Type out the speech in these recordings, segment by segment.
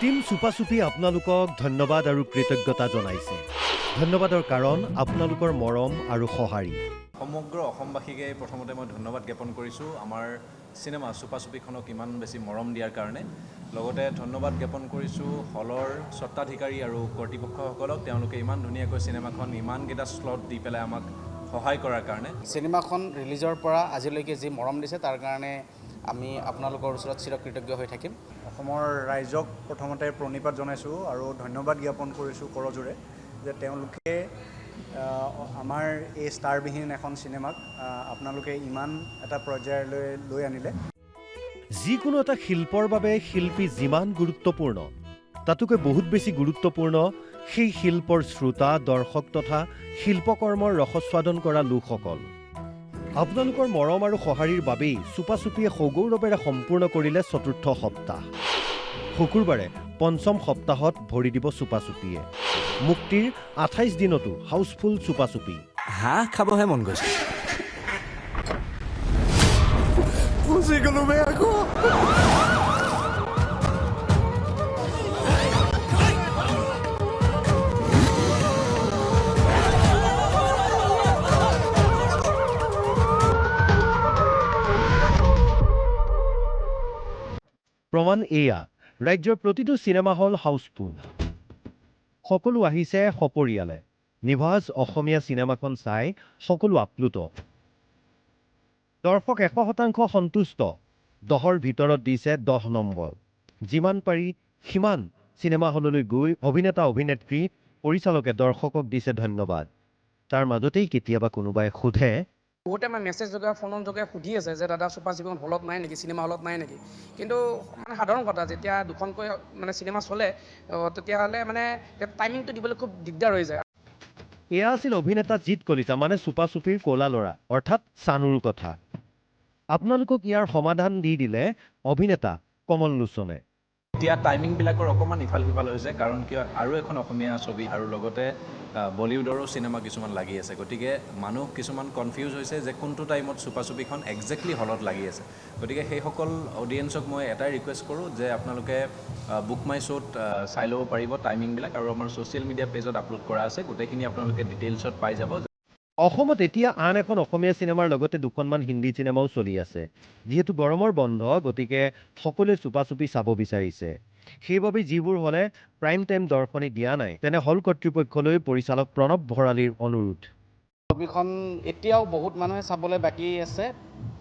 Team চুপাচুপি আপোনালোকক ধন্যবাদ আৰু কৃতজ্ঞতা জনাইছে। ধন্যবাদৰ কাৰণ আপোনালোকৰ মৰম আৰু সঁহাৰি। সমগ্ৰ অসমবাসীকে প্ৰথমতে মই ধন্যবাদ জ্ঞাপন কৰিছোঁ আমাৰ চিনেমা চুপাচুপিখনক ইমান বেছি মৰম দিয়াৰ কাৰণে। লগতে ধন্যবাদ জ্ঞাপন কৰিছোঁ হলৰ স্বত্বাধিকাৰী আৰু কৰ্তৃপক্ষসকলক, তেওঁলোকে ইমান ধুনীয়াকৈ চিনেমাখন ইমানকেইটা শ্লট দি পেলাই আমাক সহায় কৰাৰ কাৰণে। চিনেমাখন ৰিলিজৰ পৰা আজিলৈকে যি মৰম দিছে তাৰ কাৰণে আমি আপোনালোকৰ ওচৰত চিৰকৃতজ্ঞ হৈ থাকিম। অসমৰ ৰাইজক প্ৰথমতে প্ৰণিপাত জনাইছোঁ আৰু ধন্যবাদ জ্ঞাপন কৰিছোঁ কৰজোৰে যে তেওঁলোকে আমাৰ এই ষ্টাৰবিহীন এখন চিনেমাক আপোনালোকে ইমান এটা পৰ্যায়লৈ লৈ আনিলে। যিকোনো এটা শিল্পৰ বাবে শিল্পী যিমান গুৰুত্বপূৰ্ণ, তাতোকৈ বহুত বেছি গুৰুত্বপূৰ্ণ সেই শিল্পৰ শ্ৰোতা, দৰ্শক তথা শিল্পকৰ্মৰ ৰসস্বাদন কৰা লোকসকল। আপোনালোকৰ মৰম আৰু সঁহাৰিৰ বাবেই চুপাচুপিয়ে সগৌৰৱেৰে সম্পূৰ্ণ কৰিলে ৪ৰ্থ সপ্তাহ। শুকুৰবাৰে ৫ম সপ্তাহত ভৰি দিব চুপাচুপিয়ে। মুক্তিৰ ২৮ দিনতো হাউচফুল চুপাচুপি। হাঁহ খাবহে মন গৈছে। প্ৰমাণ এয়া, ৰাজ্যৰ প্ৰতিটো চিনেমা হল হাউচফুল। সকলো আহিছে সপৰিয়ালে। নিভাজ অসমীয়া চিনেমাখন চাই সকলো আপ্লুত। দৰ্শক ১০০% সন্তুষ্ট। ১০ৰ ভিতৰত দিছে ১০ নম্বৰ। যিমান পাৰি সিমান চিনেমা হললৈ গৈ অভিনেতা অভিনেত্ৰী পৰিচালকে দৰ্শকক দিছে ধন্যবাদ। তাৰ মাজতেই কেতিয়াবা কোনোবাই সোধে, বহুতে আমাৰ মেছেজ যোগে ফোনত যোগে সুধি আছে যে দাদা চুপাচুপিখন হলত নাই নেকি, চিনেমা হলত নাই নেকি। কিন্তু মানে সাধাৰণ কথা, যেতিয়া দুখনকৈ মানে চিনেমা চলে তেতিয়াহ'লে মানে টাইমিংটো দিবলৈ খুব দিগদাৰ হৈ যায়। এয়া আছিল অভিনেতা জিৎ কলিতা, মানে চুপাচুপিৰ ক'লা ল'ৰা, অৰ্থাৎ চানুৰ কথা। আপোনালোকক ইয়াৰ সমাধান দি দিলে অভিনেতা কমল লোচনে। এতিয়া টাইমিংবিলাকৰ অকণমান ইফাল সিফাল হৈছে, কাৰণ কিয় আৰু এখন অসমীয়া ছবি আৰু লগতে বলিউডৰো চিনেমা কিছুমান লাগি আছে। গতিকে মানুহ কিছুমান কনফিউজ হৈছে যে কোনটো টাইমত চুপাচুপিখন একজেক্টলি হলত লাগি আছে। গতিকে সেইসকল অডিয়েঞ্চক মই এটাই ৰিকুৱেষ্ট কৰোঁ যে আপোনালোকে বুক মাই শ্ব'ত চাই ল'ব পাৰিব টাইমিংবিলাক, আৰু আমাৰ ছ'চিয়েল মিডিয়া পেজত আপলোড কৰা আছে। গোটেইখিনি আপোনালোকে ডিটেইলছত পাই যাব। অসমত এতিয়া আন এখন অসমীয়া চিনেমাৰ লগতে দুখনমান হিন্দী চিনেমাও চলি আছে। যিহেতু গৰমৰ বন্ধ, গতিকে সকলোৱে চুপাচুপি চাব বিচাৰিছে। সেইবাবে যিবোৰ হলে প্ৰাইম টাইম দৰ্শনী দিয়া নাই, তেনে হল কৰ্তৃপক্ষলৈ পৰিচালক প্ৰণৱ ভৰালীৰ অনুৰোধ। ছবিখন এতিয়াও বহুত মানুহে চাবলৈ বাকী আছে।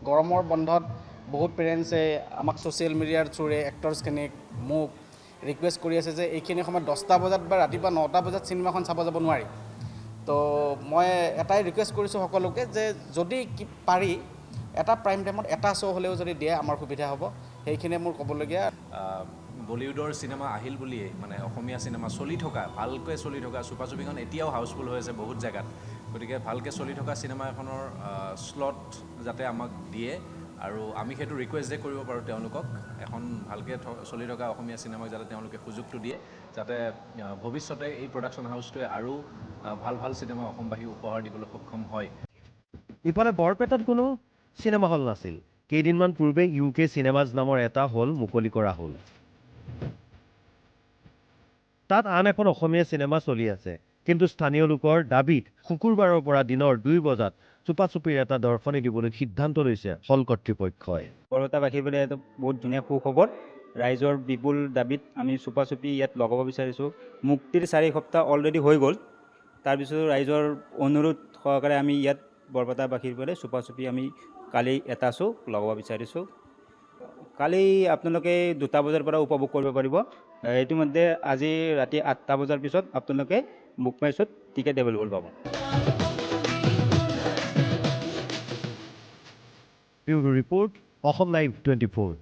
গৰমৰ বন্ধত বহুত পেৰেণ্টছে আমাক ছ'চিয়েল মিডিয়াৰ থ্ৰুৰে এক্টৰ্ছখিনিক মোক ৰিকুৱেষ্ট কৰি আছে যে এইখিনি সময়ত 10টা বজাত বা ৰাতিপুৱা 9টা বজাত চিনেমাখন চাব যাব নোৱাৰি। তো মই এটাই ৰিকুৱেষ্ট কৰিছোঁ সকলোকে যে যদি পাৰি এটা প্ৰাইম টাইমত এটা শ্ব' হ'লেও যদি দিয়ে আমাৰ সুবিধা হ'ব। সেইখিনিয়ে মোৰ ক'বলগীয়া। বলিউডৰ চিনেমা আহিল বুলিয়েই মানে অসমীয়া চিনেমা চলি থকা, ভালকৈ চলি থকা চুপাচুপিখন এতিয়াও হাউচফুল হৈ আছে বহুত জেগাত। গতিকে ভালকৈ চলি থকা চিনেমা এখনৰ শ্লট যাতে আমাক দিয়ে, আৰু আমি সেইটো ৰিকুৱেষ্ট যে কৰিব পাৰোঁ তেওঁলোকক, এখন ভালকৈ চলি থকা অসমীয়া চিনেমাক যাতে তেওঁলোকে সুযোগটো দিয়ে, যাতে ভৱিষ্যতে এই প্ৰডাকশ্যন হাউচটোৱে আৰু ভাল ভাল চিনেমা অসমবাসীক উপহাৰ দিবলৈ সক্ষম হয়। ইফালে বৰপেটাত কোনো চিনেমা হল নাছিল। কেইদিনমান পূৰ্বে UK চিনেমাজ নামৰ এটা হল মুকলি কৰা হ'ল। তাত আন এখন অসমীয়া চিনেমা চলি আছে। কিন্তু স্থানীয় লোকৰ দাবীত শুকুৰবাৰৰ পৰা দিনৰ 2 বজাত চুপাচুপিৰ এটা দৰ্শনী দিবলৈ সিদ্ধান্ত লৈছে হল কৰ্তৃপক্ষই। বৰপেটাবাসীৰ বাবে এইটো বহুত ধুনীয়া সুখবৰ। ৰাইজৰ বিপুল দাবীত আমি চুপাচুপি ইয়াত লগাব বিচাৰিছোঁ। মুক্তিৰ 4 সপ্তাহ অলৰেডি হৈ গ'ল। তাৰপিছত ৰাইজৰ অনুৰোধ সহকাৰে আমি ইয়াত বৰপেটাবাসীৰ বাবে চুপাচুপি আমি কালি এটা শ্ব' লগাব বিচাৰিছোঁ। কালি আপোনালোকে 2টা বজাৰ পৰা উপভোগ কৰিব পাৰিব। ইতিমধ্যে আজি ৰাতি 8টা বজাৰ পিছত আপোনালোকে বুক মাই শ্ব'ত টিকেট এভেইলেবল পাব। Bureau report, Assam live 24।